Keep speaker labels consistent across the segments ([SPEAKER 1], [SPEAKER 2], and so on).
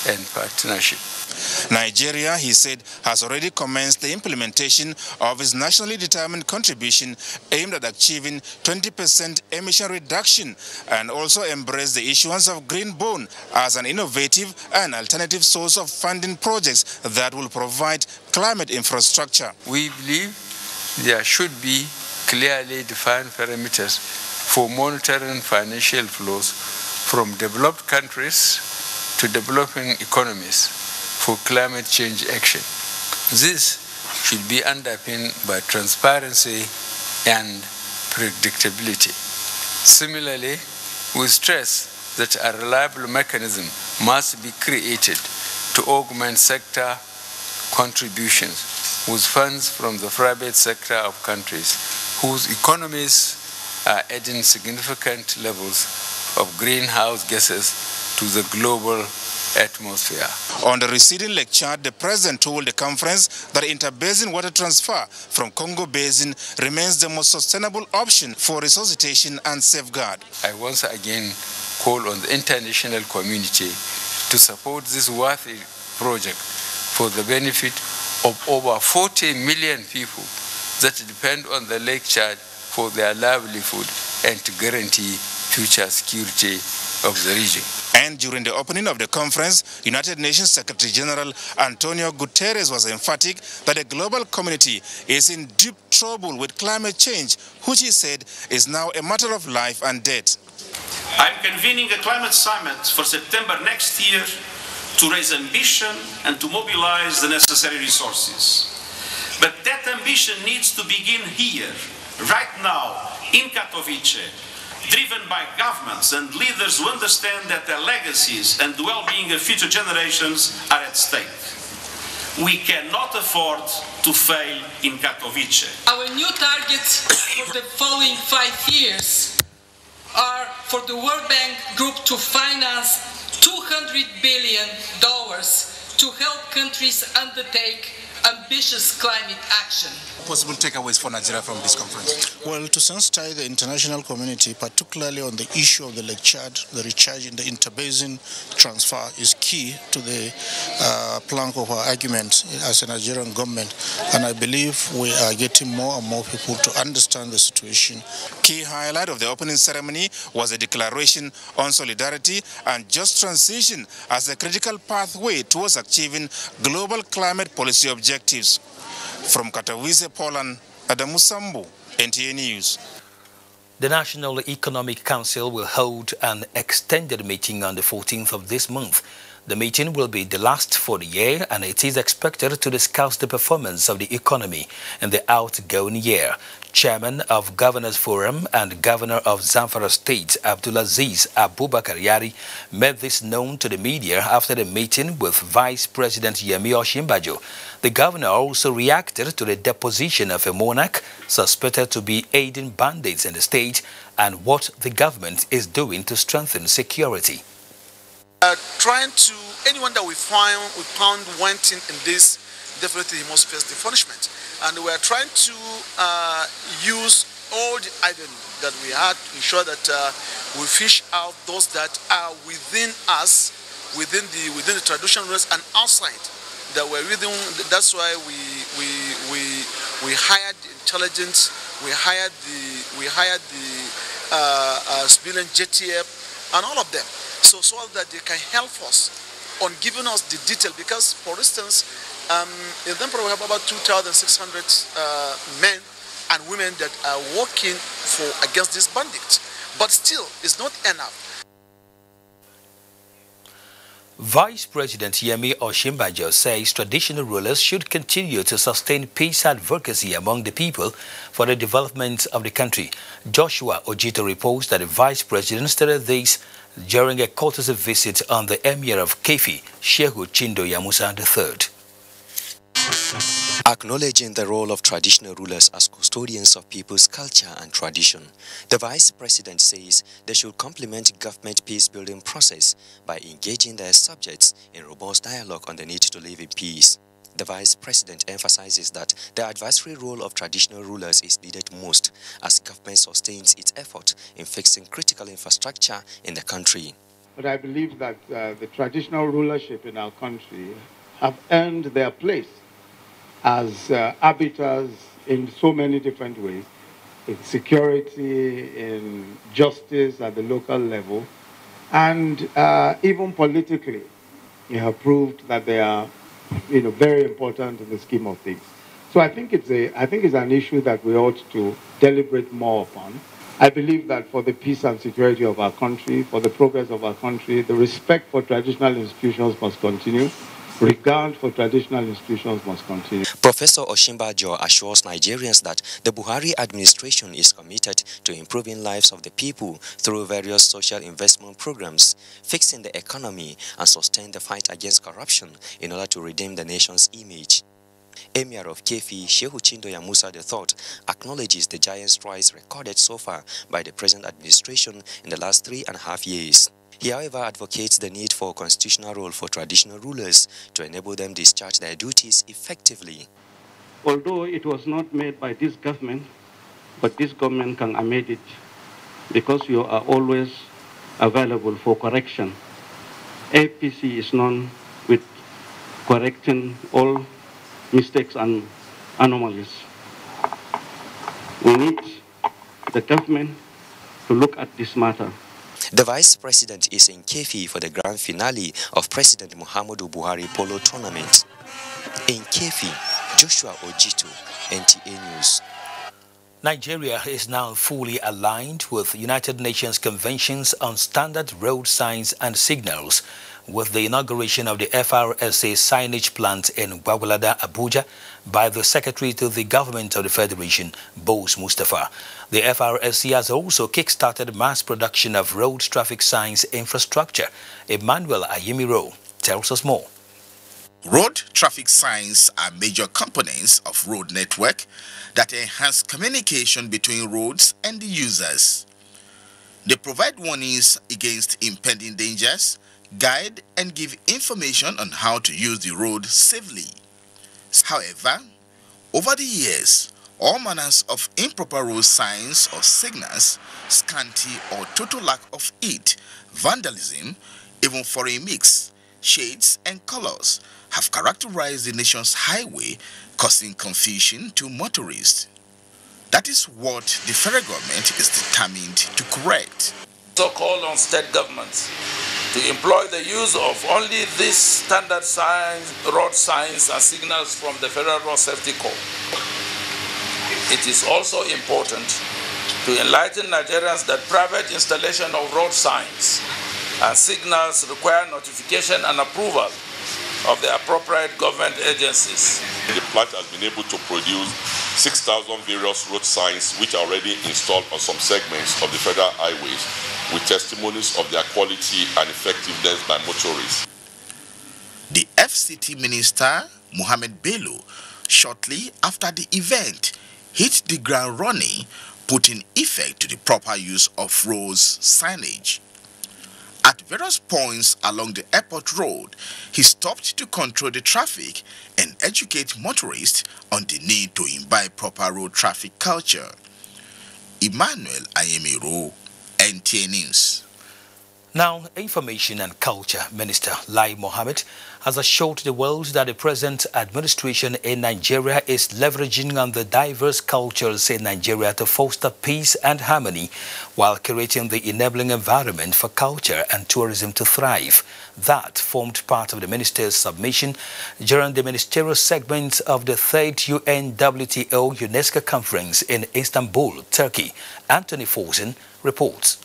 [SPEAKER 1] and partnership.
[SPEAKER 2] Nigeria, he said, has already commenced the implementation of its nationally determined contribution aimed at achieving 20% emission reduction, and also embraced the issuance of green bond as an innovative and alternative source of funding projects that will provide climate infrastructure.
[SPEAKER 1] We believe there should be clearly defined parameters for monitoring financial flows from developed countries to developing economies for climate change action. This should be underpinned by transparency and predictability. Similarly, we stress that a reliable mechanism must be created to augment sector contributions with funds from the private sector of countries whose economies are adding significant levels of greenhouse gases to the global atmosphere.
[SPEAKER 2] On the receding Lake Chad, the president told the conference that interbasin water transfer from Congo Basin remains the most sustainable option for resuscitation and safeguard.
[SPEAKER 1] I once again call on the international community to support this worthy project for the benefit of over 40 million people that depend on the Lake Chad for their livelihood and to guarantee future security of the region.
[SPEAKER 2] And during the opening of the conference, United Nations Secretary General Antonio Guterres was emphatic that the global community is in deep trouble with climate change, which he said is now a matter of life and death.
[SPEAKER 3] I'm convening a climate summit for September next year to raise ambition and to mobilize the necessary resources. But that ambition needs to begin here, right now, in Katowice, driven by governments and leaders who understand that their legacies and the well-being of future generations are at stake. We cannot afford to fail in Katowice.
[SPEAKER 4] Our new targets for the following 5 years are for the World Bank Group to finance $200 billion to help countries undertake ambitious climate action.
[SPEAKER 2] Possible takeaways for Nigeria from this conference?
[SPEAKER 5] Well, to sensitize the international community, particularly on the issue of the Lake Chad, the recharge in the interbasin transfer is key to the plank of our argument as a Nigerian government. And I believe we are getting more and more people to understand the situation.
[SPEAKER 2] Key highlight of the opening ceremony was a declaration on solidarity and just transition as a critical pathway towards achieving global climate policy objectives. From Katowice, Poland, Adamu Sambu, NTA News.
[SPEAKER 6] The National Economic Council will hold an extended meeting on the 14th of this month. The meeting will be the last for the year, and it is expected to discuss the performance of the economy in the outgoing year. Chairman of Governors Forum and Governor of Zamfara State, Abdulaziz Abubakar Yari, made this known to the media after the meeting with Vice President Yemi Osinbajo. The governor also reacted to the deposition of a monarch suspected to be aiding bandits in the state and what the government is doing to strengthen security.
[SPEAKER 7] Anyone that we found wanting in this, definitely he must face the punishment. And we are trying to use all the items that we had to ensure that we fish out those that are within us, within the traditional rules and outside. That we're within. That's why we hired the intelligence, we hired the civilian JTF, and all of them, so that they can help us on giving us the detail. Because, for instance, in Zamfara we have about 2,600 men and women that are working against these bandits, but still it's not enough.
[SPEAKER 6] Vice President Yemi Osinbajo says traditional rulers should continue to sustain peace advocacy among the people for the development of the country. Joshua Ojito reports that the Vice President stated this during a courtesy visit on the Emir of Kefi, Shehu Chindo Yamusa III.
[SPEAKER 8] Acknowledging the role of traditional rulers as custodians of people's culture and tradition, the Vice President says they should complement government peace-building process by engaging their subjects in robust dialogue on the need to live in peace. The Vice President emphasizes that the advisory role of traditional rulers is needed most as government sustains its effort in fixing critical infrastructure in the country.
[SPEAKER 9] but I believe that the traditional rulership in our country have earned their place as arbiters in so many different ways, in security, in justice at the local level, and even politically, you have proved that they are, very important in the scheme of things. So I think it's an issue that we ought to deliberate more upon. I believe that for the peace and security of our country, for the progress of our country, the respect for traditional institutions must continue. Regard for traditional institutions must continue.
[SPEAKER 8] Professor Oshimbajo assures Nigerians that the Buhari administration is committed to improving lives of the people through various social investment programs, fixing the economy and sustain the fight against corruption in order to redeem the nation's image. Emir of Kefi, Shehu Chindoya Musa III, acknowledges the giant strides recorded so far by the present administration in the last 3.5 years. He, however, advocates the need for a constitutional role for traditional rulers to enable them discharge their duties effectively.
[SPEAKER 10] Although it was not made by this government, but this government can amend it because you are always available for correction. APC is known with correcting all mistakes and anomalies. We need the government to look at this matter.
[SPEAKER 8] The Vice President is in Kefi for the grand finale of President Muhammadu Buhari Polo Tournament. In Kefi, Joshua Ojito, NTA News.
[SPEAKER 6] Nigeria is now fully aligned with United Nations Conventions on Standard Road Signs and Signals, with the inauguration of the FRSA signage plant in Gwagwalada, Abuja, by the Secretary to the Government of the Federation, Bose Mustafa. The FRSC has also kick-started mass production of road traffic signs infrastructure. Emmanuel Ayimiro tells us more.
[SPEAKER 11] Road traffic signs are major components of road network that enhance communication between roads and the users. They provide warnings against impending dangers, guide and give information on how to use the road safely. However, over the years, all manners of improper road signs or signals, scanty or total lack of it, vandalism, even foreign mix, shades and colors have characterized the nation's highway, causing confusion to motorists. That is what the federal government is determined to correct.
[SPEAKER 12] So call on state governments to employ the use of only these standard signs, road signs and signals from the Federal Road Safety Corps. It is also important to enlighten Nigerians that private installation of road signs and signals require notification and approval of the appropriate government agencies.
[SPEAKER 13] The plant has been able to produce 6,000 various road signs which are already installed on some segments of the federal highways, with testimonies of their quality and effectiveness by motorists.
[SPEAKER 11] The FCT Minister, Mohammed Bello, shortly after the event, hit the ground running, putting effect to the proper use of road signage. At various points along the airport road, he stopped to control the traffic and educate motorists on the need to imbibe proper road traffic culture. Emmanuel Ayemiro, NTA News.
[SPEAKER 6] Now, Information and Culture Minister Lai Mohammed has assured the world that the present administration in Nigeria is leveraging on the diverse cultures in Nigeria to foster peace and harmony while creating the enabling environment for culture and tourism to thrive. That formed part of the minister's submission during the ministerial segment of the 3rd UNWTO UNESCO conference in Istanbul, Turkey. Anthony Forsen reports.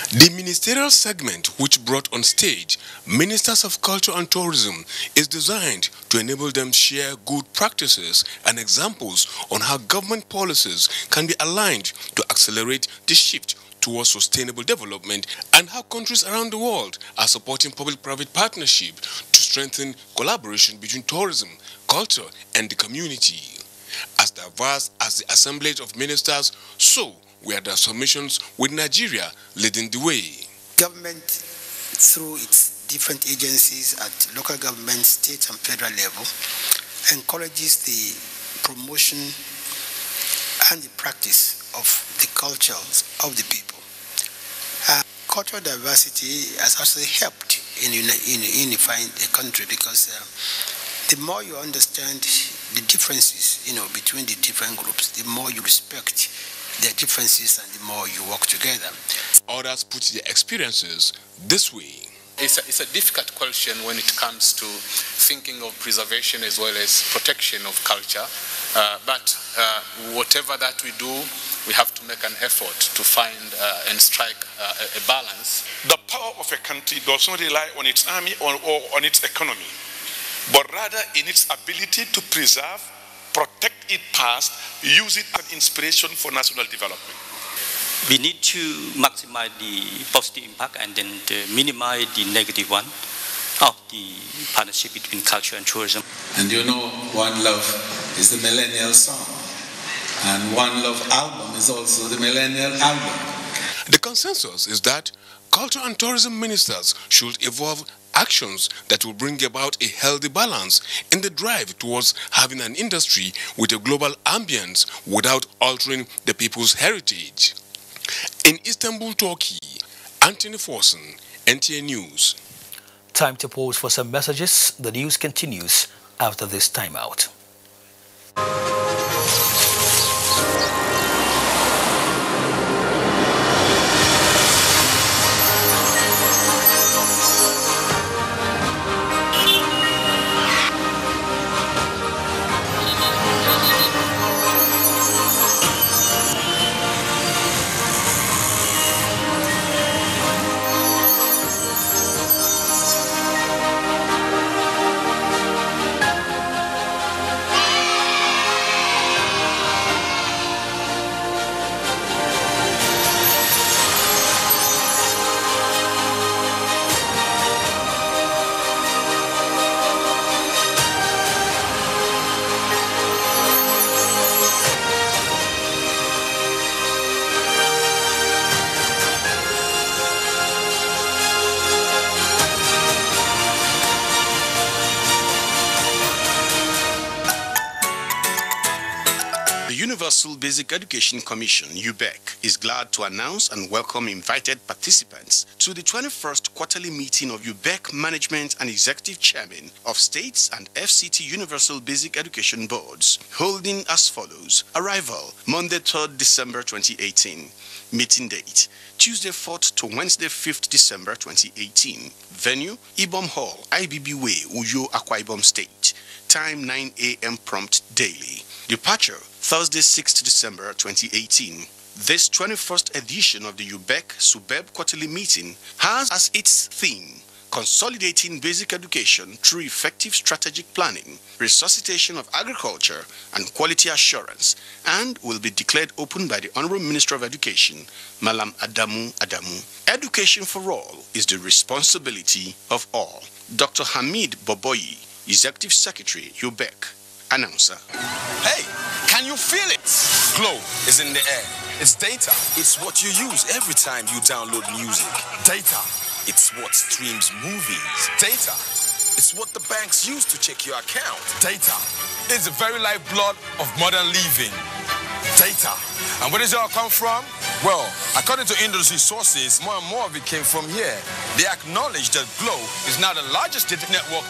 [SPEAKER 14] The ministerial segment, which brought on stage ministers of culture and tourism, is designed to enable them share good practices and examples on how government policies can be aligned to accelerate the shift towards sustainable development and how countries around the world are supporting public-private partnership to strengthen collaboration between tourism, culture, and the community. As diverse as the assemblage of ministers, so were the submissions, with Nigeria leading the way.
[SPEAKER 15] Government, through its different agencies at local government, state and federal level, encourages the promotion and the practice of the cultures of the people. cultural diversity has also helped in unifying the country, because the more you understand the differences, between the different groups, the more you respect their differences and the more you work together.
[SPEAKER 14] Others put their experiences this way.
[SPEAKER 16] It's a difficult question when it comes to thinking of preservation as well as protection of culture. But whatever that we do, we have to make an effort to find and strike a balance.
[SPEAKER 17] The power of a country does not rely on its army or on its economy, but rather in its ability to preserve, protect its past, use it as inspiration for national development.
[SPEAKER 18] We need to maximize the positive impact and then minimize the negative one of the partnership between culture and tourism.
[SPEAKER 19] And One Love is the millennial song, and One Love album is also the millennial album.
[SPEAKER 14] The consensus is that culture and tourism ministers should evolve actions that will bring about a healthy balance in the drive towards having an industry with a global ambience without altering the people's heritage. In Istanbul, Turkey, Anthony Forson, NTA News.
[SPEAKER 6] Time to pause for some messages. The news continues after this timeout.
[SPEAKER 20] Universal Basic Education Commission, UBEC, is glad to announce and welcome invited participants to the 21st quarterly meeting of UBEC Management and Executive Chairman of States and FCT Universal Basic Education Boards, holding as follows. Arrival, Monday 3rd December 2018. Meeting date, Tuesday 4th to Wednesday 5th December 2018. Venue, Ibom Hall, IBB Way, Uyo, Akwa Ibom State. Time 9 a.m. prompt daily. Departure, Thursday 6th December 2018. This 21st edition of the UBEC Subeb Quarterly Meeting has as its theme consolidating basic education through effective strategic planning, resuscitation of agriculture, and quality assurance, and will be declared open by the Honorable Minister of Education, Malam Adamu Adamu. Education for all is the responsibility of all. Dr. Hamid Boboyi, Executive Secretary, UBEC. Announcer.
[SPEAKER 21] Hey, can you feel it? Glow is in the air. It's data. It's what you use every time you download music. Data. It's what streams movies. Data. It's what the banks use to check your account. Data. It's the very lifeblood of modern living. Data. And where does it all come from? Well, according to industry sources, more and more of it came from here. They acknowledge that Glow is now the largest data network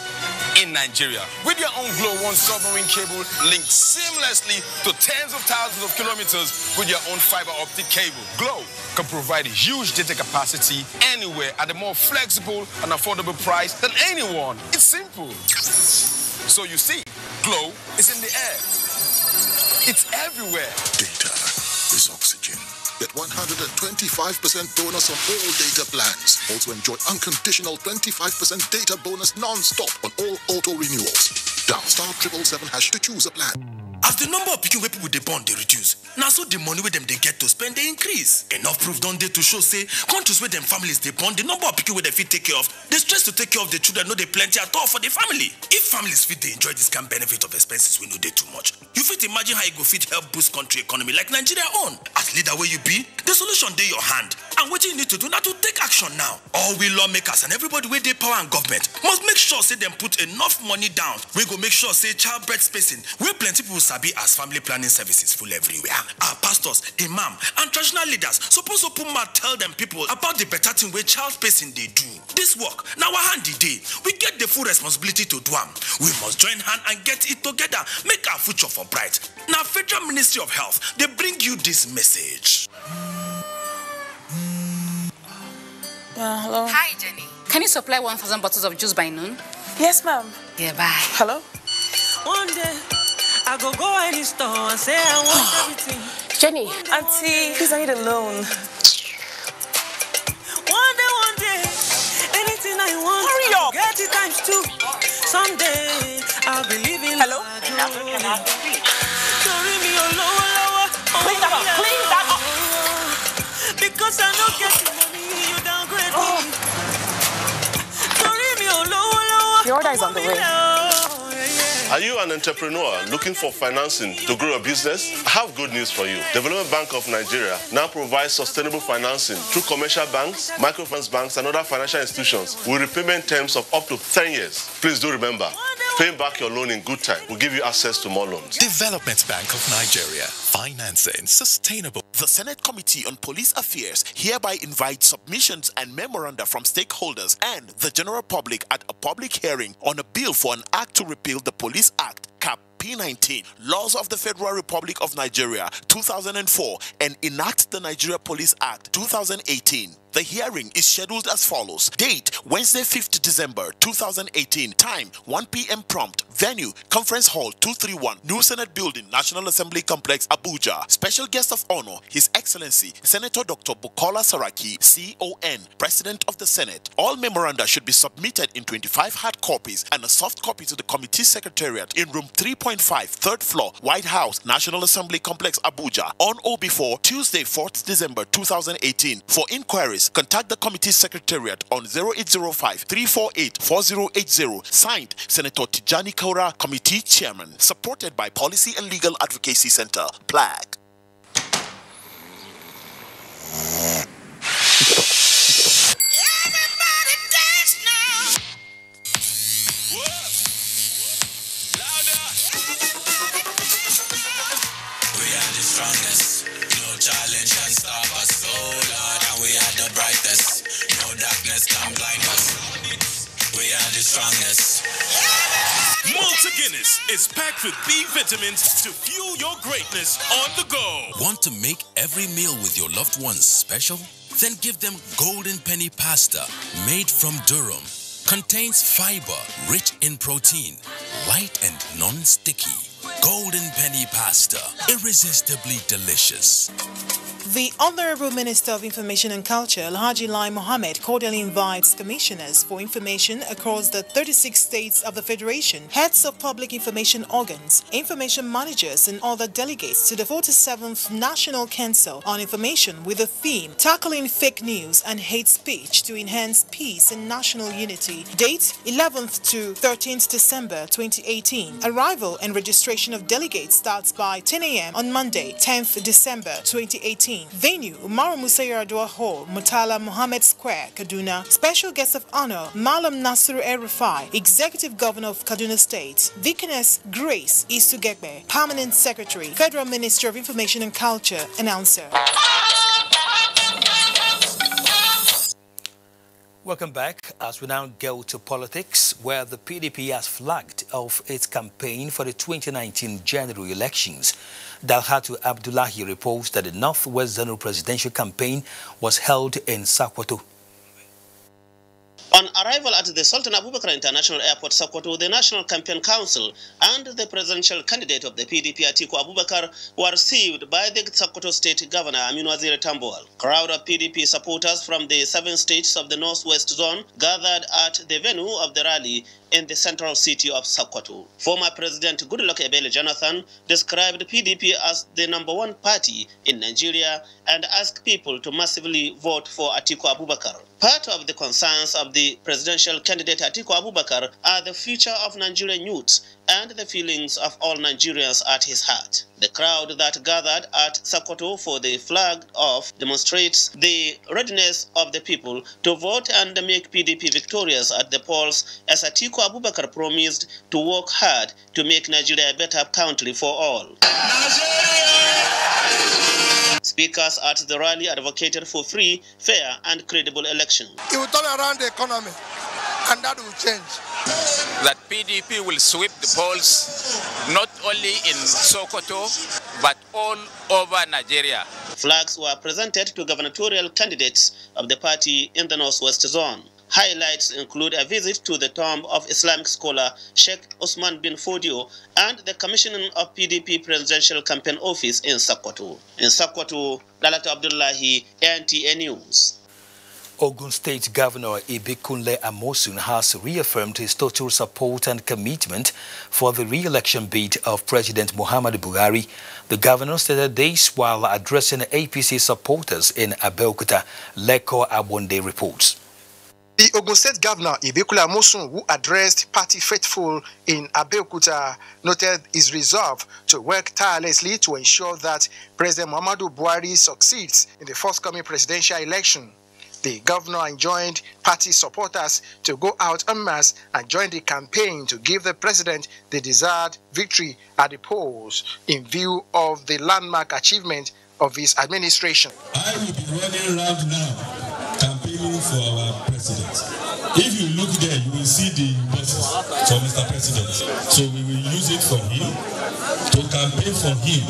[SPEAKER 21] in Nigeria. With your own Glow One submarine cable linked seamlessly to tens of thousands of kilometers with your own fiber optic cable. Glow can provide huge data capacity anywhere at a more flexible and affordable price than anyone. It's simple. So you see, Glow is in the air. It's everywhere.
[SPEAKER 22] Data is oxygen. Get 125% bonus on all data plans. Also enjoy unconditional 25% data bonus non-stop on all auto renewals. Dial *777# to choose a plan.
[SPEAKER 23] As the number of people they born they reduce, now so the money with them they get to spend they increase. Enough proof don't they to show say countries where them families they born, the number of people where they fit take care of, they stress to take care of the children know they plenty at all for the family. If families fit they enjoy this kind benefit of expenses we know they too much. You fit imagine how you go fit help boost country economy like Nigeria own. As leader where you be, the solution they your hand. And what you need to do now to take action now. All we lawmakers and everybody where they power and government must make sure say them put enough money down. We go make sure say childbirth spacing where plenty people sabi as family planning services full everywhere. Our pastors, imam, and traditional leaders suppose open mouth tell them people about the better thing where child spacing they do. This work, now our handy day, we get the full responsibility to do them. We must join hand and get it together, make our future for bright. Now Federal Ministry of Health, they bring you this message.
[SPEAKER 1] Hello.
[SPEAKER 3] Hi, Jenny. Can you supply 1,000 bottles of juice by noon?
[SPEAKER 1] Yes, ma'am.
[SPEAKER 3] Yeah, bye.
[SPEAKER 1] Hello.
[SPEAKER 4] One day, I go any store and say I want everything.
[SPEAKER 1] Jenny. Auntie, please, I need a loan.
[SPEAKER 4] One day, anything I want.
[SPEAKER 1] Hurry up.
[SPEAKER 4] Get it times 2. Someday, I'll be living.
[SPEAKER 1] Hello.
[SPEAKER 4] Clean that up.
[SPEAKER 1] Clean that up.
[SPEAKER 4] Because I don't get the money, you downgrade me.
[SPEAKER 1] Your order is on the way.
[SPEAKER 24] Are you an entrepreneur looking for financing to grow a business? I have good news for you. Development Bank of Nigeria now provides sustainable financing through commercial banks, microfinance banks, and other financial institutions with repayment terms of up to 10 years. Please do remember, paying back your loan in good time will give you access to more loans.
[SPEAKER 25] Development Bank of Nigeria. Financing sustainable.
[SPEAKER 22] The Senate Committee on Police Affairs hereby invites submissions and memoranda from stakeholders and the general public at a public hearing on a bill for an act to repeal the Police Act, Cap P19, Laws of the Federal Republic of Nigeria, 2004, and enact the Nigeria Police Act, 2018. The hearing is scheduled as follows. Date, Wednesday, 5th December, 2018. Time, 1 p.m. prompt. Venue, Conference Hall 231, New Senate Building, National Assembly Complex, Abuja. Special guest of honor, His Excellency, Senator Dr. Bukola Saraki, CON, President of the Senate. All memoranda should be submitted in 25 hard copies and a soft copy to the committee secretariat in room 3.5, 3rd floor, White House, National Assembly Complex, Abuja, on or before Tuesday, 4th December 2018. For inquiries, contact the committee secretariat on 0805-348-4080. Signed, Senator Tijani Kaura, Committee Chairman. Supported by Policy and Legal Advocacy Center, PLAG.
[SPEAKER 4] Strongest, no challenge can stop us, so Lord, and we are the brightest, no darkness can blind us, we are the strongest.
[SPEAKER 23] Malta Guinness is packed with B vitamins to fuel your greatness on the go.
[SPEAKER 4] Want to make every meal with your loved ones special? Then give them Golden Penny Pasta, made from durum. Contains fiber, rich in protein, light and non-sticky. Golden Penny Pasta, irresistibly delicious.
[SPEAKER 26] The Honorable Minister of Information and Culture, Alhaji Lai Mohammed, cordially invites commissioners for information across the 36 states of the Federation, heads of public information organs, information managers, and other delegates to the 47th National Council on Information with the theme Tackling Fake News and Hate Speech to Enhance Peace and National Unity. Date 11th to 13th December 2018. Arrival and registration of delegates starts by 10 a.m. on Monday, 10th December 2018. Venue, Umaru Musa Yar'Adua Hall, Murtala Mohammed Square, Kaduna. Special guest of honor, Malam Nasiru El-Rufai, Executive Governor of Kaduna State. Deaconess Grace Isugekbe, Permanent Secretary, Federal Ministry of Information and Culture, Announcer.
[SPEAKER 6] Welcome back as we now go to politics, where the PDP has flagged off its campaign for the 2019 general elections. Dalhatu Abdullahi reports that the Northwest Zonal presidential campaign was held in Sokoto.
[SPEAKER 27] On arrival at the Sultan Abubakar International Airport, Sokoto, the National Campaign Council and the presidential candidate of the PDP, Atiku Abubakar, were received by the Sokoto State Governor, Aminu Waziri Tambuwal. Crowd of PDP supporters from the 7 states of the Northwest Zone gathered at the venue of the rally in the central city of Sokoto. Former President Goodluck Ebele Jonathan described PDP as the #1 party in Nigeria and asked people to massively vote for Atiku Abubakar. Part of the concerns of the presidential candidate Atiku Abubakar are the future of Nigerian youth and the feelings of all Nigerians at his heart. The crowd that gathered at Sokoto for the flag off demonstrates the readiness of the people to vote and make PDP victorious at the polls, as Atiku Abubakar promised to work hard to make Nigeria a better country for all. Speakers at the rally advocated for free, fair and credible elections.
[SPEAKER 2] It will turn around the economy, and that will change.
[SPEAKER 5] That PDP will sweep the polls not only in Sokoto but all over Nigeria.
[SPEAKER 27] Flags were presented to gubernatorial candidates of the party in the Northwest Zone. Highlights include a visit to the tomb of Islamic scholar Sheikh Osman bin Fodio and the commissioning of PDP Presidential Campaign Office in Sokoto. In Sokoto, Lalata Abdullahi, NTA News.
[SPEAKER 6] Ogun State Governor Ibikunle Amosun has reaffirmed his total support and commitment for the re-election bid of President Muhammadu Buhari. The governor stated this while addressing APC supporters in Abeokuta. Leko Abonde reports.
[SPEAKER 7] The Ogun State Governor Ibikunle Amosun, who addressed party faithful in Abeokuta, noted his resolve to work tirelessly to ensure that President Muhammadu Buhari succeeds in the forthcoming presidential election. The governor enjoined party supporters to go out en masse and join the campaign to give the president the desired victory at the polls in view of the landmark achievement of his administration.
[SPEAKER 8] I will be running around now campaigning for our president. If you look there, you will see the buses for Mr. President. So we will use it for him, to campaign for him.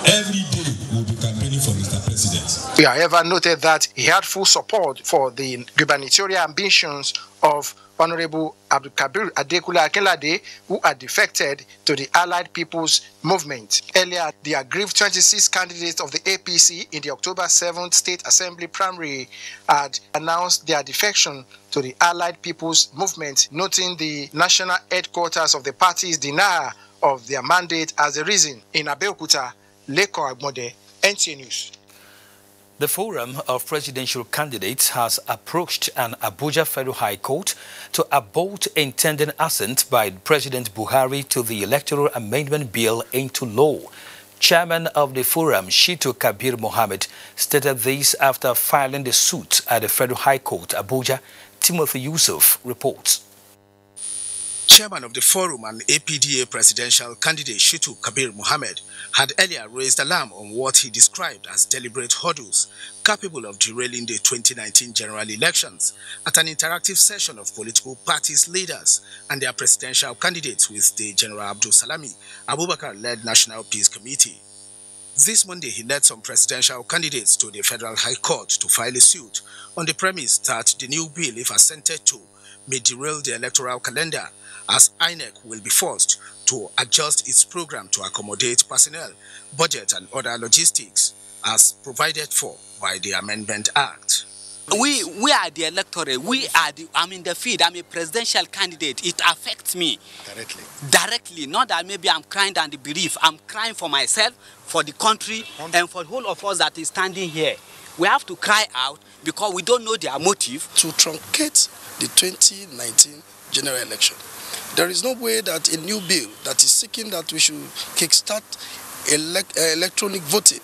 [SPEAKER 8] Every day we will be campaigning for Mr. President.
[SPEAKER 7] We however noted that he had full support for the gubernatorial ambitions of Honorable Abdul Kabir Adekula Akinlade, who had defected to the Allied People's Movement. Earlier, the aggrieved 26 candidates of the APC in the October 7th State Assembly primary had announced their defection to the Allied People's Movement, noting the national headquarters of the party's denial of their mandate as the reason. In Abeokuta, Leko Agbonde, NTA News.
[SPEAKER 6] The Forum of Presidential Candidates has approached an Abuja Federal High Court to abort intended assent by President Buhari to the Electoral Amendment Bill into law. Chairman of the Forum, Shitu Kabir Mohammed, stated this after filing the suit at the Federal High Court, Abuja. Timothy Yusuf reports.
[SPEAKER 9] Chairman of the Forum and APDA presidential candidate Shitu Kabir Mohammed had earlier raised alarm on what he described as deliberate hurdles capable of derailing the 2019 general elections at an interactive session of political parties' leaders and their presidential candidates with the General Abdul Salami Abubakar-led National Peace Committee. This Monday, he led some presidential candidates to the Federal High Court to file a suit on the premise that the new bill, if assented to, may derail the electoral calendar, as INEC will be forced to adjust its program to accommodate personnel, budget and other logistics as provided for by the Amendment Act.
[SPEAKER 10] We are the electorate, I'm in the field, I'm a presidential candidate. It affects me. Directly, not that maybe I'm crying down the bereaved. I'm crying for myself, for the country, and for the whole of us that is standing here. We have to cry out because we don't know their motive.
[SPEAKER 12] To truncate the 2019 general election. There is no way that a new bill that is seeking that we should kickstart electronic voting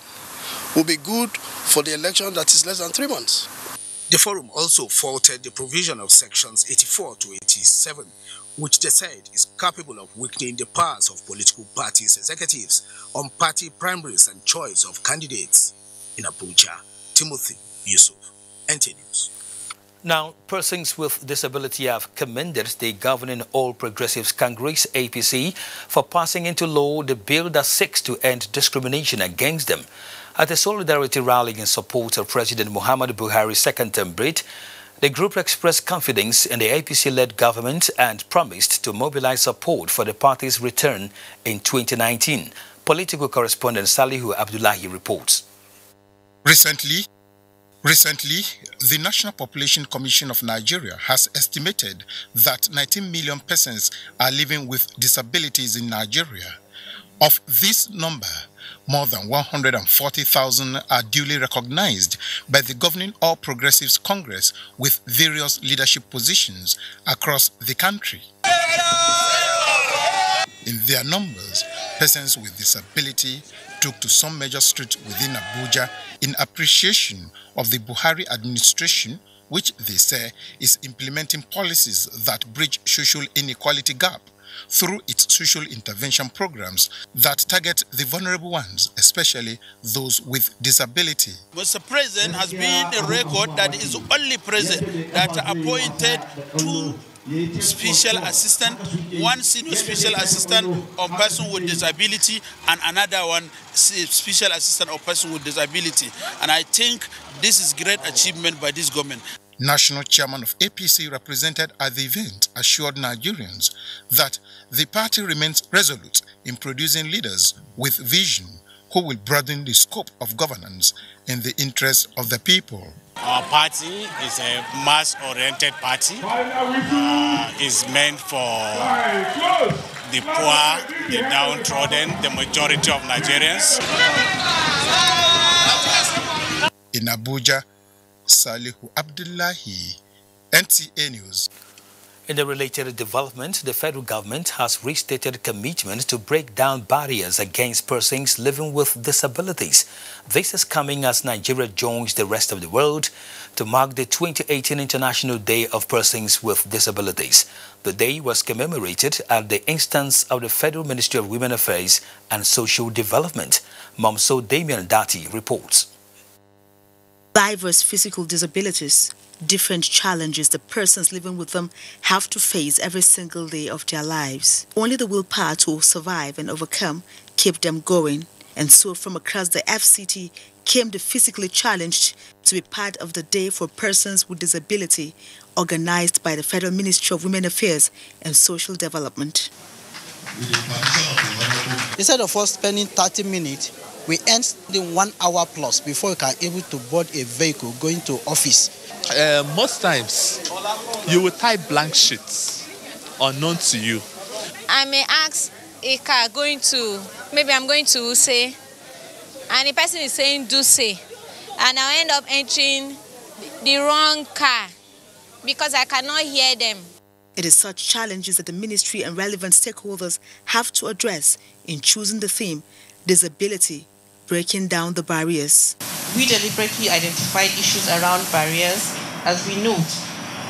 [SPEAKER 12] will be good for the election that is less than 3 months.
[SPEAKER 9] The Forum also faulted the provision of sections 84 to 87, which they said is capable of weakening the powers of political parties' executives on party primaries and choice of candidates. In Abuja, Timothy Yusuf, NTA News.
[SPEAKER 6] Now, persons with disability have commended the governing All Progressives Congress APC for passing into law the bill that seeks to end discrimination against them. At a solidarity rally in support of President Muhammadu Buhari's second-term bid, the group expressed confidence in the APC-led government and promised to mobilize support for the party's return in 2019. Political correspondent Salihu Abdullahi reports.
[SPEAKER 28] Recently, the National Population Commission of Nigeria has estimated that 19 million persons are living with disabilities in Nigeria. Of this number, more than 140,000 are duly recognized by the governing All Progressives Congress with various leadership positions across the country. In their numbers, persons with disability took to some major streets within Abuja in appreciation of the Buhari administration, which they say is implementing policies that bridge social inequality gap through its social intervention programs that target the vulnerable ones, especially those with disability.
[SPEAKER 11] Mr. President has been a record that is only president that appointed 2 special assistant, 1 senior special assistant on person with disability and another one special assistant on person with disability. And I think this is great achievement by this government.
[SPEAKER 28] National chairman of APC represented at the event assured Nigerians that the party remains resolute in producing leaders with vision who will broaden the scope of governance in the interest of the people.
[SPEAKER 13] Our party is a mass-oriented party. It's meant for the poor, the downtrodden, the majority of Nigerians.
[SPEAKER 28] In Abuja, Salihu Abdullahi, NTA News.
[SPEAKER 6] In a related development, the federal government has restated commitment to break down barriers against persons living with disabilities. This is coming as Nigeria joins the rest of the world to mark the 2018 International Day of Persons with Disabilities. The day was commemorated at the instance of the Federal Ministry of Women Affairs and Social Development. Momso Damian Dati reports.
[SPEAKER 14] Diverse physical disabilities, different challenges the persons living with them have to face every single day of their lives. Only the willpower to survive and overcome keep them going. And so from across the FCT came the physically challenged to be part of the Day for Persons with Disability organized by the Federal Ministry of Women Affairs and Social Development.
[SPEAKER 15] Instead of us spending 30 minutes, we end spending 1 hour plus before we can able to board a vehicle going to office.
[SPEAKER 16] Most times, you will type blank sheets unknown to you.
[SPEAKER 17] I may ask a car going to, maybe I'm going to say, and the person is saying do say, and I'll end up entering the wrong car because I cannot hear them.
[SPEAKER 14] It is such challenges that the ministry and relevant stakeholders have to address in choosing the theme, Disability, Breaking Down the Barriers.
[SPEAKER 18] We deliberately identified issues around barriers as we note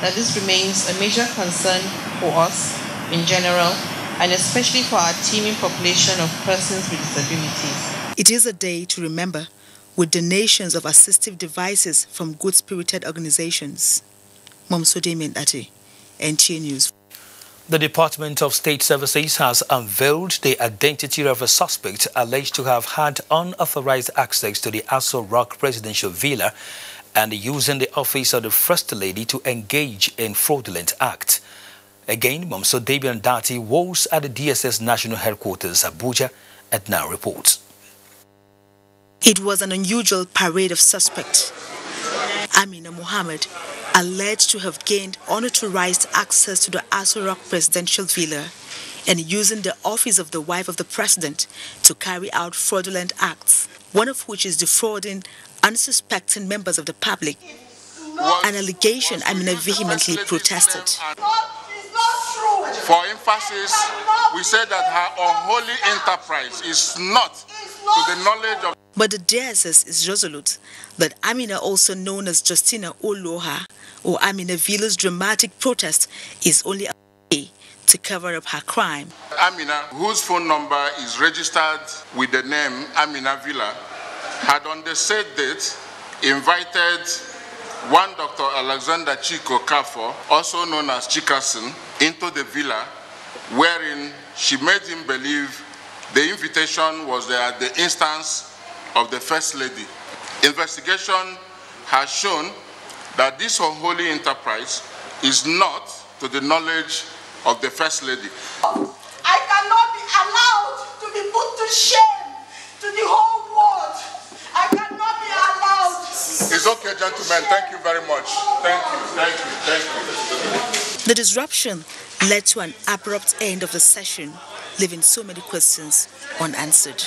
[SPEAKER 18] that this remains a major concern for us in general and especially for our teeming population of persons with disabilities.
[SPEAKER 14] It is a day to remember with donations of assistive devices from good-spirited organizations. Momso Damian Ati, NTA News.
[SPEAKER 6] The Department of State Services has unveiled the identity of a suspect alleged to have had unauthorized access to the Aso Rock presidential villa and using the office of the First Lady to engage in fraudulent acts. Again, Momso Damian Dati was at the DSS National Headquarters, Abuja, and now reports.
[SPEAKER 14] It was an unusual parade of suspects. Amina Mohammed, alleged to have gained unauthorized access to the Aso Rock presidential villa and using the office of the wife of the president to carry out fraudulent acts, one of which is defrauding unsuspecting members of the public, an allegation Amina vehemently protested.
[SPEAKER 2] For emphasis, we said that her unholy enterprise is not to the knowledge of...
[SPEAKER 14] But the DSS is resolute that Amina, also known as Justina Oloha, or Amina Villa's dramatic protest, is only a way to cover up her crime.
[SPEAKER 2] Amina, whose phone number is registered with the name Amina Villa, had on the said date invited one Dr. Alexander Chico Kafo, also known as Chikasin, into the villa, wherein she made him believe the invitation was there at the instance of the First Lady. Investigation has shown that this unholy enterprise is not to the knowledge of the First Lady.
[SPEAKER 19] I cannot be allowed to be put to shame to the whole world. I cannot be allowed.
[SPEAKER 2] It's okay, gentlemen. Thank you very much. Thank you, thank you, thank you.
[SPEAKER 14] The disruption led to an abrupt end of the session leaving so many questions unanswered.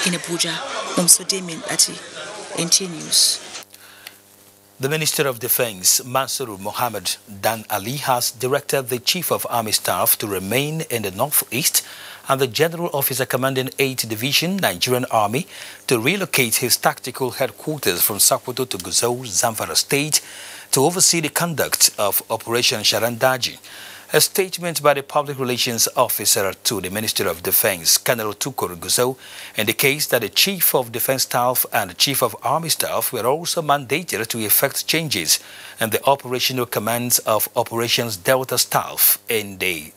[SPEAKER 14] In Abuja, Momso Damien Ati, NTA News.
[SPEAKER 6] The Minister of Defense, Mansour Mohammed Dan Ali, has directed the Chief of Army Staff to remain in the Northeast and the General Officer commanding 8th Division, Nigerian Army, to relocate his tactical headquarters from Sokoto to Gusau, Zamfara State, to oversee the conduct of Operation Sharandaji. A statement by the Public Relations Officer to the Minister of Defense, Colonel Tukur Gusau, indicates that the Chief of Defense Staff and the Chief of Army Staff were also mandated to effect changes in the operational commands of Operations Delta Staff in the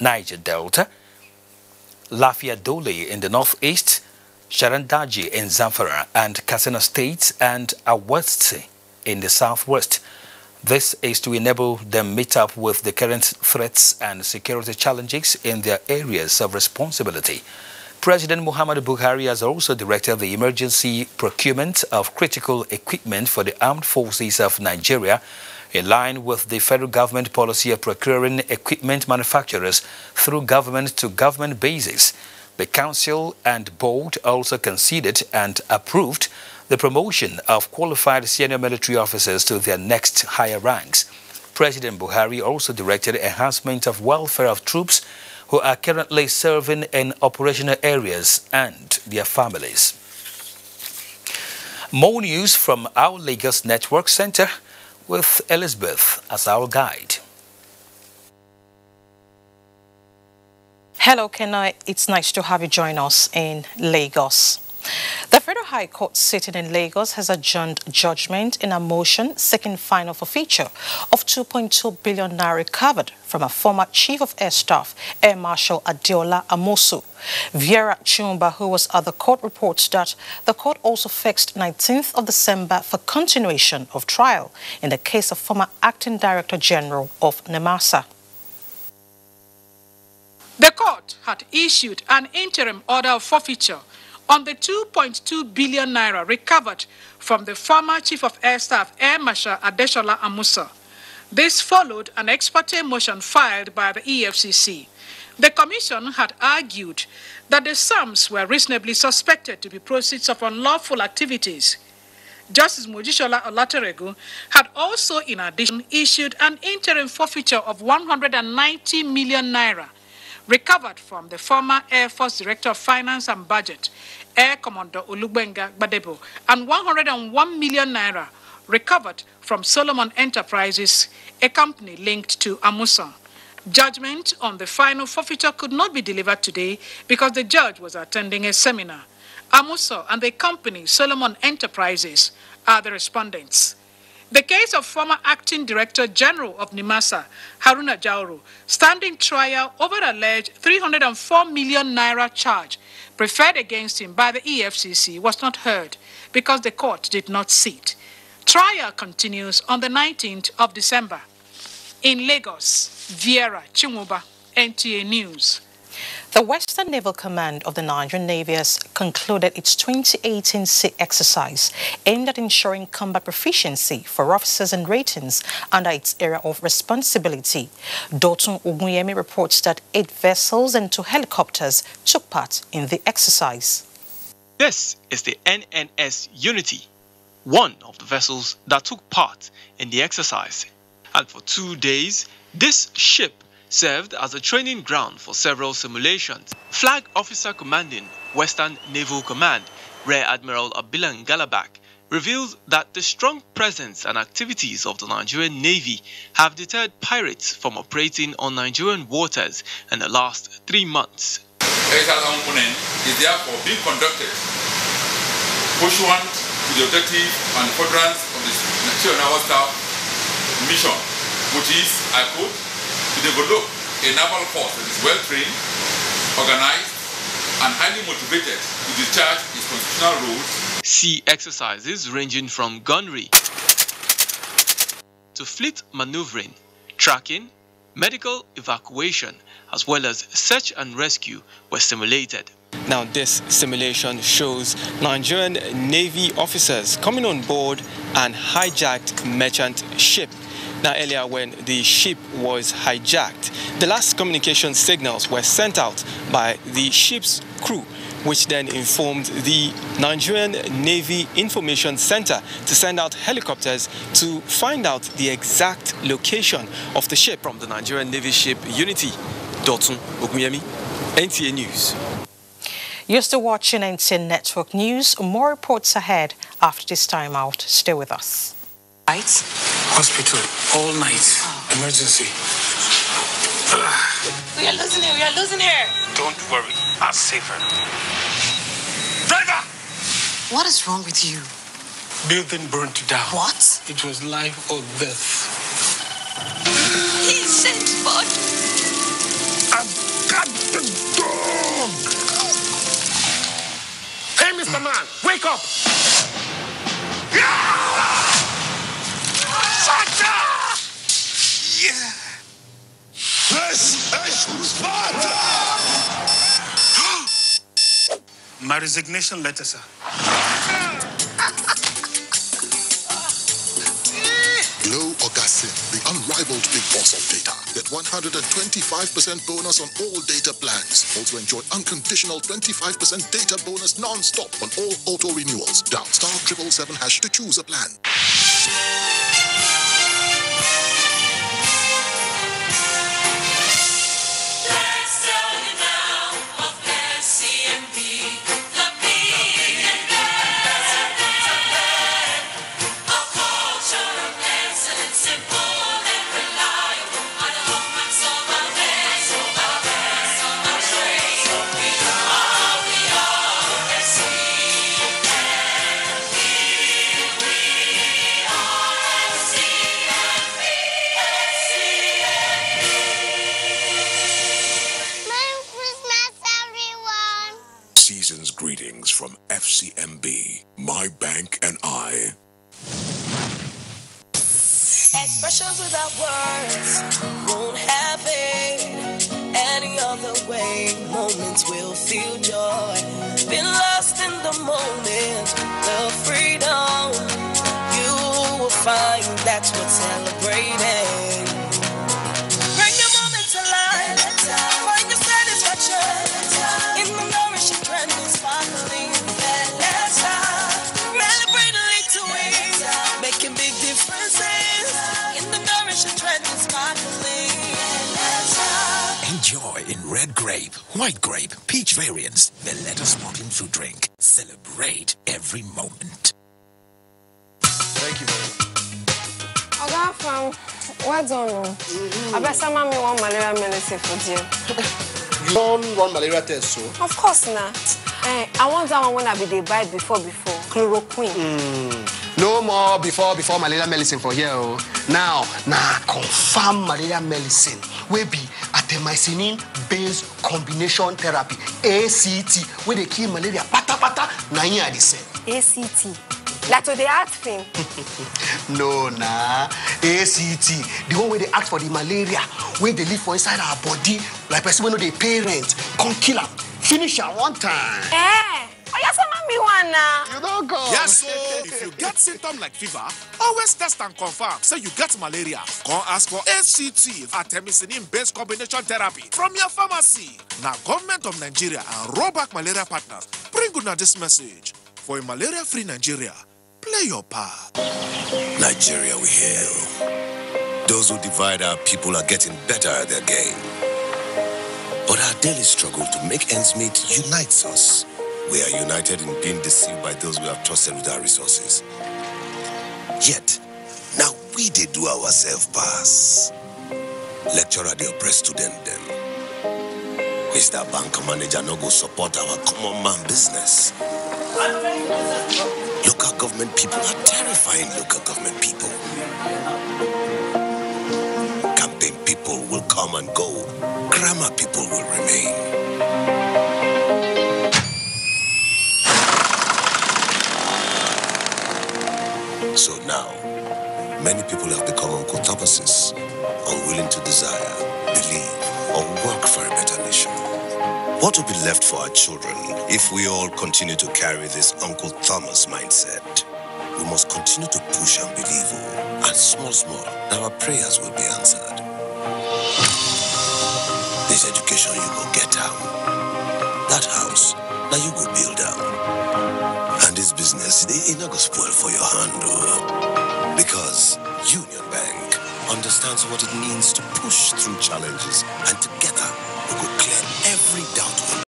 [SPEAKER 6] Niger Delta, Lafia Dole in the Northeast, Sharandaji in Zamfara and Katsina States, and Awatse in the Southwest. This is to enable them meet up with the current threats and security challenges in their areas of responsibility. President Muhammadu Buhari has also directed the emergency procurement of critical equipment for the armed forces of Nigeria, in line with the federal government policy of procuring equipment manufacturers through government-to-government basis. The Council and Board also considered and approved the promotion of qualified senior military officers to their next higher ranks. President Buhari also directed enhancement of welfare of troops who are currently serving in operational areas and their families. More news from our Lagos Network Center with Elizabeth as our guide.
[SPEAKER 1] Hello, Kenna. It's nice to have you join us in Lagos. The Federal High Court sitting in Lagos has adjourned judgment in a motion seeking final forfeiture of 2.2 billion naira recovered from a former Chief of Air Staff, Air Marshal Adeola Amosu. Viera Chumba, who was at the court, reports that the court also fixed 19th of December for continuation of trial in the case of former Acting Director General of NEMASA.
[SPEAKER 3] The court had issued an interim order of forfeiture on the 2.2 billion naira recovered from the former Chief of Air Staff, Air Marshal Adeola Amosu. This followed an ex parte motion filed by the EFCC. The commission had argued that the sums were reasonably suspected to be proceeds of unlawful activities. Justice Mojisola Olateregu had also, in addition, issued an interim forfeiture of 190 million naira recovered from the former Air Force Director of Finance and Budget, Air Commodore Olugbenga Gbadebo, and 101 million naira recovered from Solomon Enterprises, a company linked to Amosu. Judgment on the final forfeiture could not be delivered today because the judge was attending a seminar. Amosu and the company Solomon Enterprises are the respondents. The case of former Acting Director General of NEMASA, Haruna Jauro, standing trial over alleged 304 million naira charge preferred against him by the EFCC, was not heard because the court did not sit. Trial continues on the 19th of December. In Lagos, Viera Chumuba, NTA News.
[SPEAKER 1] The Western Naval Command of the Nigerian Navy has concluded its 2018 sea exercise aimed at ensuring combat proficiency for officers and ratings under its area of responsibility. Dotun Ogunyemi reports that 8 vessels and 2 helicopters took part in the exercise.
[SPEAKER 20] This is the NNS Unity, one of the vessels that took part in the exercise. And for 2 days, this ship served as a training ground for several simulations. Flag Officer Commanding Western Naval Command, Rear Admiral Abilan Galabak, reveals that the strong presence and activities of the Nigerian Navy have deterred pirates from operating on Nigerian waters in the last 3 months.
[SPEAKER 21] Exercise component is therefore being conducted pursuant to the objective and furtherance of the Nigerian Naval Staff mission, which is, I quote, to develop a naval force that is well-trained, organized, and highly motivated to discharge its constitutional roles.
[SPEAKER 20] Sea exercises ranging from gunnery to fleet maneuvering, tracking, medical evacuation, as well as search and rescue were simulated. Now, this simulation shows Nigerian Navy officers coming on board an hijacked merchant ship
[SPEAKER 4] Now, earlier when the ship was hijacked, the last communication signals were sent out by the ship's crew, which then informed the Nigerian Navy Information Center to send out helicopters to find out the exact location of the ship. From the Nigerian Navy ship Unity, Dotun Ogunyemi, NTA News.
[SPEAKER 1] You're still watching NTA Network News. More reports ahead after this time out. Stay with us.
[SPEAKER 5] Lights? Hospital, all night. Emergency.
[SPEAKER 22] We are losing her.
[SPEAKER 5] Don't worry, I'll save her. Driver!
[SPEAKER 22] What is wrong with you?
[SPEAKER 5] Building burnt down.
[SPEAKER 22] What?
[SPEAKER 5] It was life or death.
[SPEAKER 22] He sent for
[SPEAKER 5] I've got the dog! Hey, Mr. Man, wake up! Yeah! My resignation letter, sir.
[SPEAKER 23] Glow Augustin, the unrivaled big boss of data. Get 125% bonus on all data plans. Also enjoy unconditional 25% data bonus non-stop on all auto renewals. Dial *777# to choose a plan.
[SPEAKER 24] Greetings from FCMB, my bank and I.
[SPEAKER 25] Expressions without words won't happen any other way. Moments will feel joy. Been lost in the moment, the freedom. You will find that's what's celebrating. Bring your moment to life. Find your satisfaction in the nourishing trend and sparkling. Celebrate a little ways, making big differences in the nourishing trend and sparkling.
[SPEAKER 24] Enjoy in red grape, white grape, peach variants, Valletta sparkling fruit drink. Celebrate every moment.
[SPEAKER 26] Thank you, man. Oga from what's on? I bet some of me want malaria medicine for you.
[SPEAKER 7] You don't run malaria test, so?
[SPEAKER 26] Of course not. I want that one when I be they buy before chloroquine.
[SPEAKER 7] No more before malaria medicine for here. Now confirm malaria medicine. We be artemisinin based combination therapy ACT where they kill malaria pata na here the same.
[SPEAKER 26] ACT. That's what they ask him.
[SPEAKER 7] No, ACT. The one where they ask for the malaria, where they live for inside our body, like person when they pay rent, come kill them. Finish her one time.
[SPEAKER 26] Me one now.
[SPEAKER 7] You don't go.
[SPEAKER 27] Yes, so if you get symptoms like fever, always test and confirm. Say you get malaria. Go ask for ACT, artemisinin-based combination therapy from your pharmacy. Now, Government of Nigeria and Rollback Malaria Partners bring you now this message. For a malaria-free Nigeria, play your part.
[SPEAKER 24] Nigeria we hail. Those who divide our people are getting better at their game. But our daily struggle to make ends meet unites us. We are united in being deceived by those we have trusted with our resources. Yet, now we did do ourselves pass. Lecturer the oppressed student them. Mr. Bank Manager no go support our common man business. Local government people are terrifying local government people. Campaign people will come and go. Grammar people will remain. So now, many people have become Uncle Thomases, unwilling to desire, believe, or work for a better nation. What will be left for our children if we all continue to carry this Uncle Thomas mindset? we must continue to push and believe, and small, that our prayers will be answered. This education you go get down. That house, now you go build down. And this business, it not go spoil for your hand, because Union Bank understands what it means to push through challenges, and together we will clear every doubt.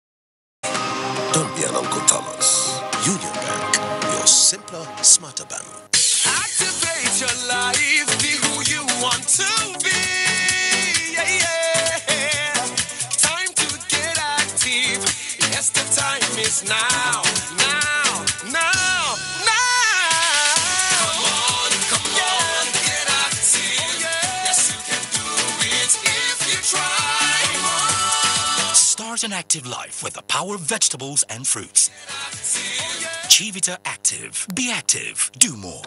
[SPEAKER 24] Don't be an Uncle Thomas. Union Bank, your simpler, smarter bank.
[SPEAKER 25] Activate your life, be who you want to be. Yeah, yeah. Time to get active. Yes, the time is now. Come on, get active. Yes, you can do it if you try.
[SPEAKER 8] Start an active life with the power of vegetables and fruits. Chivita Active. Be active. Do more.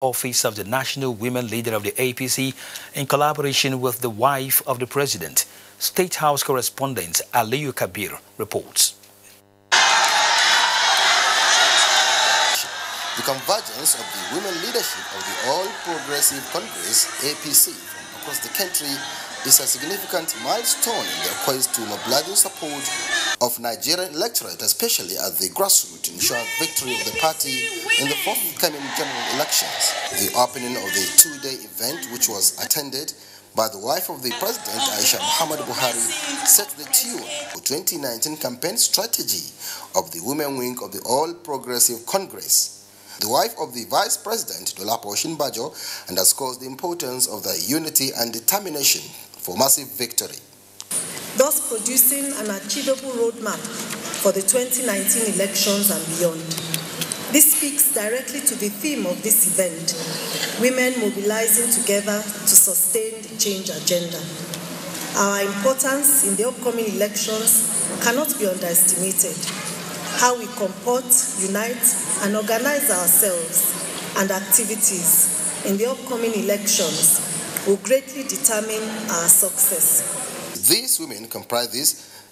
[SPEAKER 6] Office of the National Women Leader of the APC in collaboration with the wife of the President. State House correspondent Aliyu Kabir reports.
[SPEAKER 9] The convergence of the women leadership of the All Progressive Congress, APC, from across the country is a significant milestone in their quest to mobilize support of Nigerian electorate, especially at the grassroots, to ensure victory of the party in the forthcoming general elections. The opening of the two-day event, which was attended by the wife of the President, Aisha Muhammad Buhari, set the tune for 2019 campaign strategy of the women wing of the All Progressive Congress. The wife of the Vice President, Dolapo Oshinbajo, underscores the importance of the unity and determination for massive victory.
[SPEAKER 10] Thus producing an achievable roadmap for the 2019 elections and beyond. This speaks directly to the theme of this event, women mobilizing together to sustain the change agenda. Our importance in the upcoming elections cannot be underestimated. How we comport, unite, and organize ourselves and activities in the upcoming elections will greatly determine our success.
[SPEAKER 9] These women comprise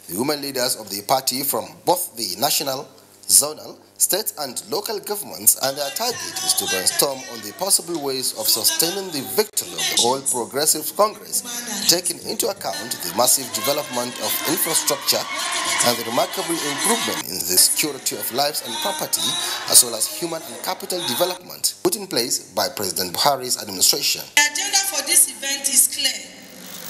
[SPEAKER 9] the women leaders of the party from both the national, zonal, state and local governments, and their target is to brainstorm on the possible ways of sustaining the victory of the All Progressive Congress, taking into account the massive development of infrastructure and the remarkable improvement in the security of lives and property, as well as human and capital development put in place by President Buhari's administration.
[SPEAKER 11] The agenda for this event is clear: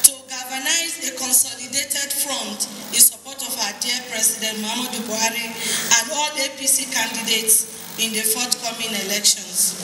[SPEAKER 11] to galvanize a consolidated front in support of our dear President Muhammadu Buhari and all APC candidates in the forthcoming elections.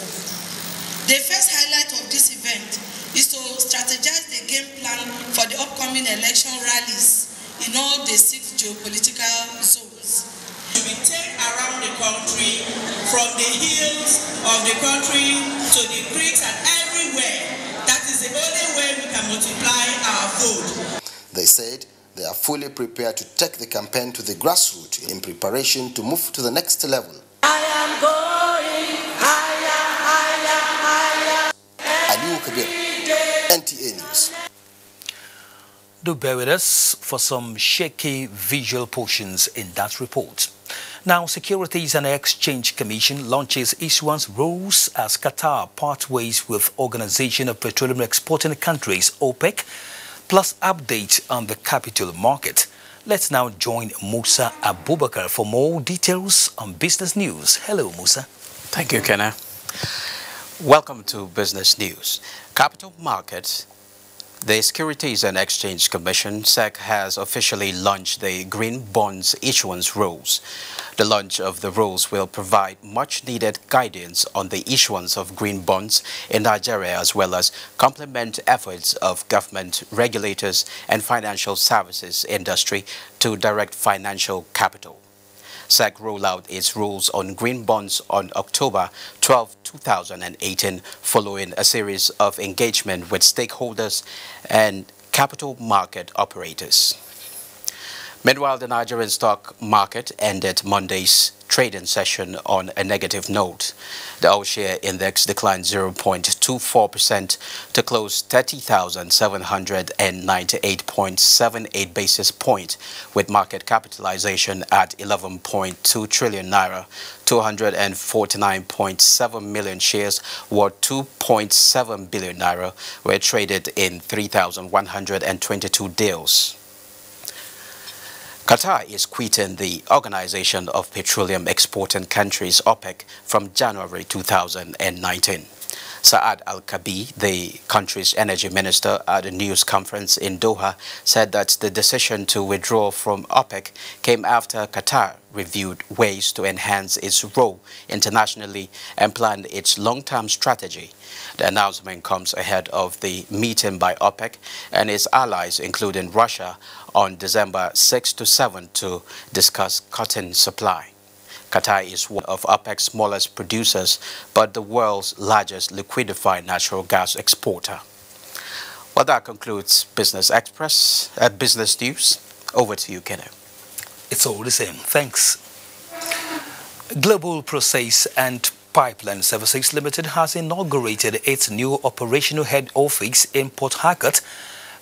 [SPEAKER 11] The first highlight of this event is to strategize the game plan for the upcoming election rallies in all the 6 geopolitical zones.
[SPEAKER 12] We take around the country, from the hills of the country to the creeks and everywhere. That is the only way we can multiply our food.
[SPEAKER 9] They said they are fully prepared to take the campaign to the grassroots in preparation to move to the next level.
[SPEAKER 25] I am going higher, higher, higher.
[SPEAKER 9] Aliyu Kabir, NTA News.
[SPEAKER 6] Do bear with us for some shaky visual portions in that report. Now, Securities and Exchange Commission launches issuance rules as Qatar part ways with Organization of Petroleum Exporting Countries, OPEC, plus update on the capital market. Let's now join Musa Abubakar for more details on business news. Hello, Musa.
[SPEAKER 13] Thank you, Kenna. Welcome to Business News. Capital markets. The Securities and Exchange Commission, SEC, has officially launched the Green Bonds Issuance Rules. The launch of the rules will provide much-needed guidance on the issuance of green bonds in Nigeria, as well as complement efforts of government, regulators, and financial services industry to direct financial capital. SEC rolled out its rules on green bonds on October 12, 2018, following a series of engagement with stakeholders and capital market operators. Meanwhile, the Nigerian stock market ended Monday's trading session on a negative note. The all-share index declined 0.24% to close 30,798.78 basis points, with market capitalization at 11.2 trillion naira. 249.7 million shares worth 2.7 billion naira were traded in 3,122 deals. Qatar is quitting the Organization of Petroleum Exporting Countries, OPEC, from January 2019. Saad Al-Kabi, the country's energy minister at a news conference in Doha, said that the decision to withdraw from OPEC came after Qatar reviewed ways to enhance its role internationally and planned its long-term strategy. The announcement comes ahead of the meeting by OPEC and its allies, including Russia, on December 6 to 7 to discuss cotton supply. Qatar is one of OPEC's smallest producers, but the world's largest liquefied natural gas exporter. Well, that concludes Business Express at Business News. Over to you, Kenny.
[SPEAKER 6] It's all the same. Thanks. Global Process and Pipeline Services Limited has inaugurated its new operational head office in Port Harcourt,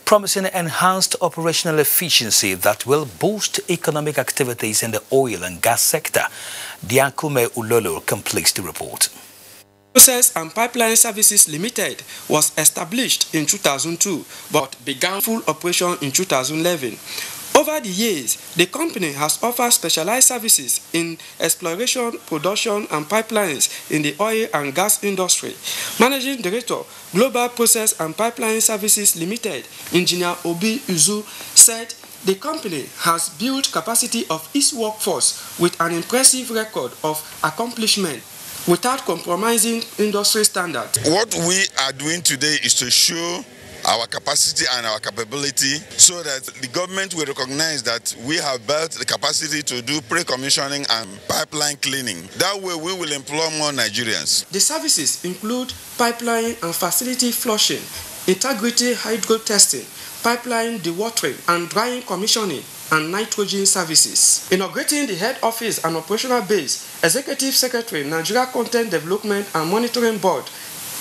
[SPEAKER 6] promising enhanced operational efficiency that will boost economic activities in the oil and gas sector. Diankume Ulolo completes the report.
[SPEAKER 2] Process and Pipeline Services Limited was established in 2002 but began full operation in 2011. Over the years, the company has offered specialized services in exploration, production, and pipelines in the oil and gas industry. Managing Director, Global Process and Pipeline Services Limited, Engineer Obi Uzu, said the company has built capacity of its workforce with an impressive record of accomplishment without compromising industry standards.
[SPEAKER 14] What we are doing today is to show our capacity and our capability so that the government will recognize that we have built the capacity to do pre-commissioning and pipeline cleaning. That way we will employ more Nigerians.
[SPEAKER 2] The services include pipeline and facility flushing, integrity hydro testing, pipeline dewatering and drying commissioning, and nitrogen services. Inaugurating the head office and operational base, Executive Secretary, Nigeria Content Development and Monitoring Board,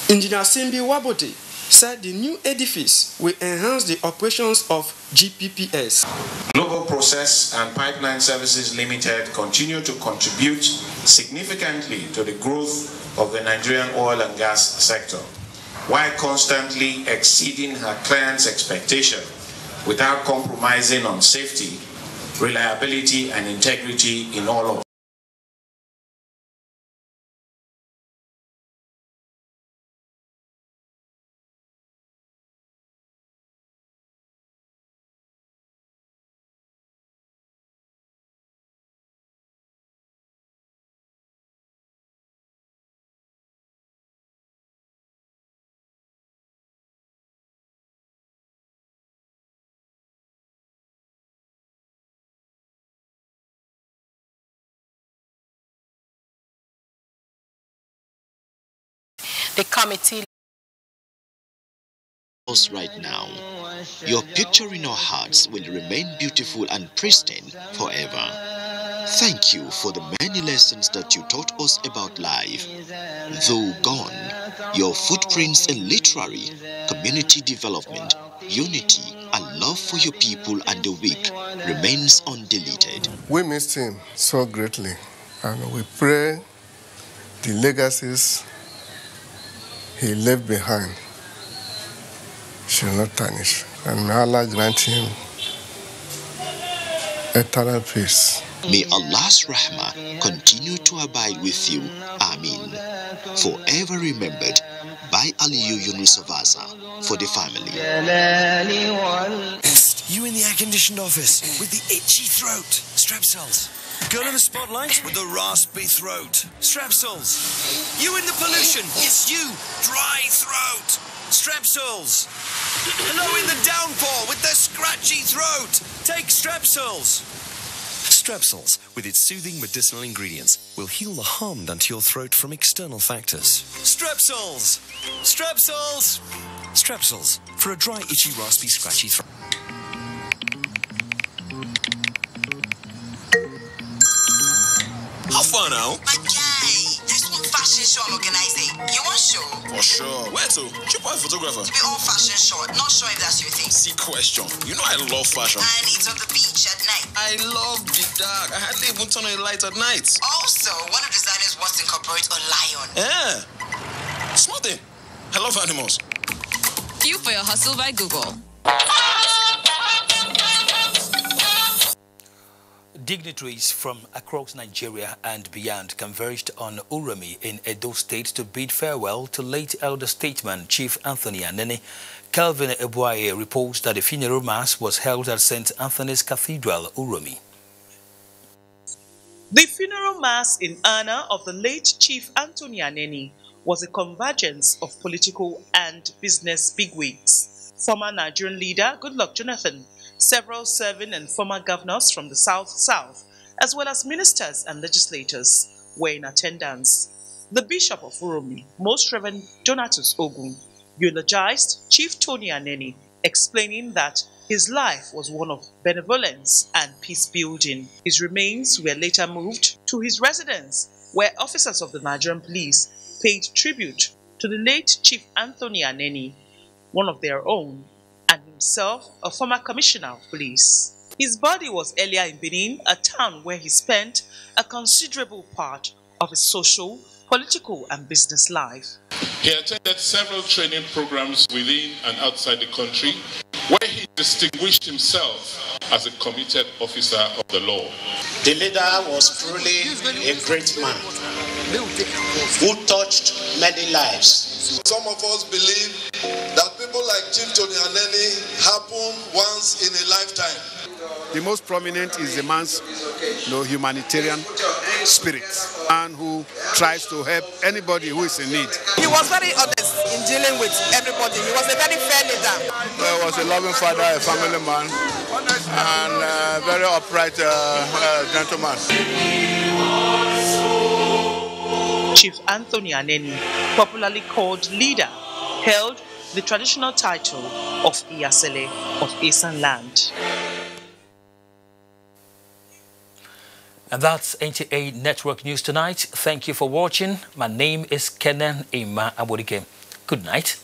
[SPEAKER 2] Engineer Simbi Waboti, said the new edifice will enhance the operations of GPPS.
[SPEAKER 15] Global Process and Pipeline Services Limited continue to contribute significantly to the growth of the Nigerian oil and gas sector, while constantly exceeding her clients' expectation without compromising on safety, reliability, and integrity in all of
[SPEAKER 1] the committee.
[SPEAKER 16] Right now, your picture in our hearts will remain beautiful and pristine forever. Thank you for the many lessons that you taught us about life. Though gone, your footprints in literary, community development, unity, and love for your people and the weak remains undeleted.
[SPEAKER 17] We missed him so greatly, and we pray the legacies he left behind shall not tarnish, and may Allah grant him eternal peace.
[SPEAKER 16] May Allah's rahmah continue to abide with you. Ameen. Forever remembered by Aliyu Yunusavasa for the family.
[SPEAKER 18] You in the air-conditioned office with the itchy throat. Strepsils. Girl in the spotlight with the raspy throat. Strepsils. You in the pollution. It's you. Dry throat. Strepsils. Hello in the downpour with the scratchy throat. Take Strepsils. Strepsils, with its soothing medicinal ingredients, will heal the harm done to your throat from external factors. Strepsils! Strepsils! Strepsils, for a dry, itchy, raspy, scratchy throat.
[SPEAKER 3] How far now?
[SPEAKER 4] My guy, there's one fashion show I'm organizing. You want show?
[SPEAKER 3] For sure. Where to? Cheap white photographer.
[SPEAKER 4] To be all fashion short. Not sure if that's your thing.
[SPEAKER 3] See question. You know I love fashion.
[SPEAKER 4] And it's on the beach at night.
[SPEAKER 3] I love the dark. I hardly even turn on the light at night.
[SPEAKER 4] Also, one of the designers wants to incorporate a lion.
[SPEAKER 3] Yeah. Smart thing. I love animals.
[SPEAKER 5] Fuel for your hustle by Google.
[SPEAKER 6] Dignitaries from across Nigeria and beyond converged on Uromi in Edo State to bid farewell to late elder statesman Chief Anthony Anene. Calvin Ebuaye reports that the funeral mass was held at St. Anthony's Cathedral, Uromi.
[SPEAKER 19] The funeral mass in honor of the late Chief Anthony Anene was a convergence of political and business bigwigs. Former Nigerian leader Goodluck Jonathan, several serving and former governors from the South, as well as ministers and legislators, were in attendance. The Bishop of Uromi, Most Reverend Donatus Ogun, eulogized Chief Tony Anene, explaining that his life was one of benevolence and peace building. His remains were later moved to his residence, where officers of the Nigerian police paid tribute to the late Chief Anthony Anene, one of their own, and himself a former commissioner of police. His body was earlier in Benin, a town where he spent a considerable part of his social, political and business life.
[SPEAKER 20] He attended several training programs within and outside the country, where he distinguished himself as a committed officer of the law.
[SPEAKER 21] The leader was truly a great man who touched many lives.
[SPEAKER 22] Some of us believe that people like Chief Tony Anene happen once in a lifetime.
[SPEAKER 28] The most prominent is the man's humanitarian spirit, and who tries to help anybody who is in need.
[SPEAKER 29] He was very honest in dealing with everybody. He was a very fair leader.
[SPEAKER 28] He was a loving father, a family man, and a very upright gentleman.
[SPEAKER 19] Chief Anthony Anene, popularly called Leader, held the traditional title of Iyasele of Esan Land.
[SPEAKER 6] And that's NTA Network News tonight. Thank you for watching. My name is Kenan Ima Abodike. Good night.